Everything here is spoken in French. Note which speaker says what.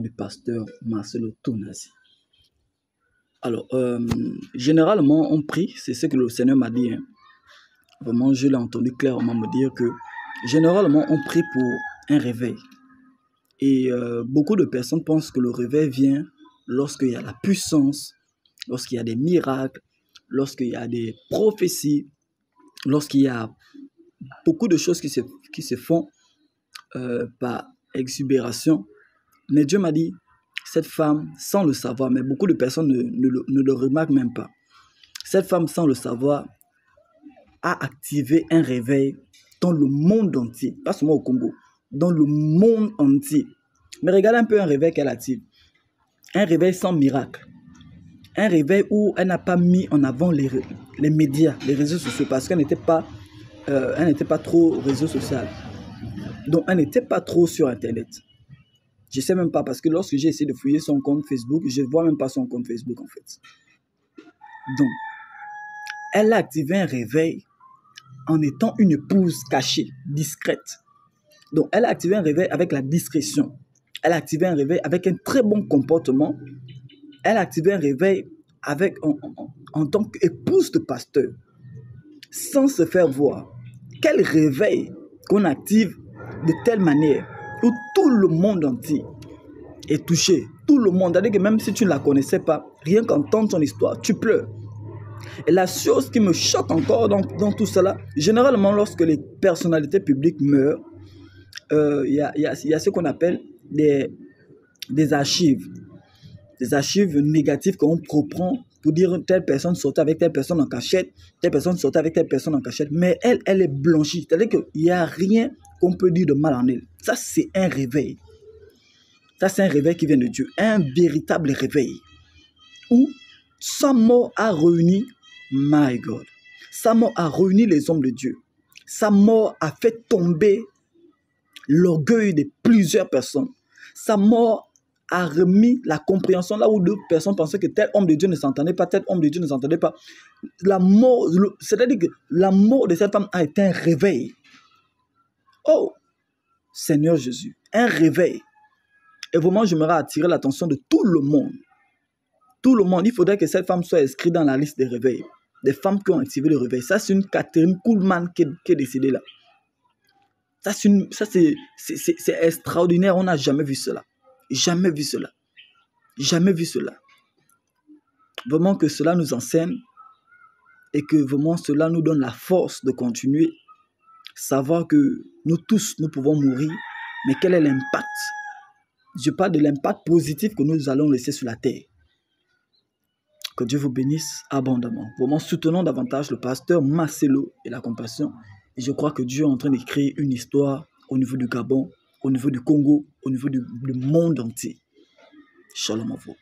Speaker 1: du pasteur Marcelo Tounasi. Alors, généralement, on prie, c'est ce que le Seigneur m'a dit. Vraiment, je l'ai entendu clairement me dire que généralement, on prie pour un réveil. Et beaucoup de personnes pensent que le réveil vient lorsqu'il y a la puissance, lorsqu'il y a des miracles, lorsqu'il y a des prophéties, lorsqu'il y a beaucoup de choses qui se font par exubération. Mais Dieu m'a dit, cette femme, sans le savoir, mais beaucoup de personnes ne le remarquent même pas, cette femme, sans le savoir, a activé un réveil dans le monde entier, pas seulement au Congo, dans le monde entier. Mais regardez un peu un réveil qu'elle active. Un réveil sans miracle. Un réveil où elle n'a pas mis en avant les médias, les réseaux sociaux, parce qu'elle n'était pas trop réseau social. Donc, elle n'était pas trop sur Internet. Je ne sais même pas, parce que lorsque j'ai essayé de fouiller son compte Facebook, je ne vois même pas son compte Facebook, en fait. Donc, elle a activé un réveil en étant une épouse cachée, discrète. Donc, elle a activé un réveil avec la discrétion. Elle a activé un réveil avec un très bon comportement. Elle a activé un réveil avec, en tant qu'épouse de pasteur, sans se faire voir. Quel réveil qu'on active de telle manière où tout le monde entier est touché. Tout le monde, c'est-à-dire que même si tu ne la connaissais pas, rien qu'entendre son histoire, tu pleures. Et la chose qui me choque encore dans tout cela, généralement lorsque les personnalités publiques meurent, il y a ce qu'on appelle des archives. Des archives négatives qu'on reprend pour dire telle personne sortait avec telle personne en cachette, telle personne sortait avec telle personne en cachette. Mais elle est blanchie. C'est-à-dire qu'il n'y a rien qu'on peut dire de mal en elle. Ça, c'est un réveil. Ça, c'est un réveil qui vient de Dieu. Un véritable réveil. Où sa mort a réuni, my God, sa mort a réuni les hommes de Dieu. Sa mort a fait tomber l'orgueil de plusieurs personnes. Sa mort a remis la compréhension là où deux personnes pensaient que tel homme de Dieu ne s'entendait pas, tel homme de Dieu ne s'entendait pas. La mort, c'est-à-dire que la mort de cette femme a été un réveil. Oh, Seigneur Jésus, un réveil. Et vraiment, j'aimerais attirer l'attention de tout le monde. Tout le monde, il faudrait que cette femme soit inscrite dans la liste des réveils. Des femmes qui ont activé le réveil. Ça, c'est une Catherine Kuhlman qui est décédée là. Ça, c'est extraordinaire. On n'a jamais vu cela. Jamais vu cela. Jamais vu cela. Vraiment que cela nous enseigne et que vraiment cela nous donne la force de continuer. Savoir que nous tous, nous pouvons mourir, mais quel est l'impact? Je parle de l'impact positif que nous allons laisser sur la terre. Que Dieu vous bénisse abondamment. Vraiment, soutenons davantage le pasteur Marcelo et la compassion. Et je crois que Dieu est en train d'écrire une histoire au niveau du Gabon, au niveau du Congo, au niveau du monde entier. Shalom à vous.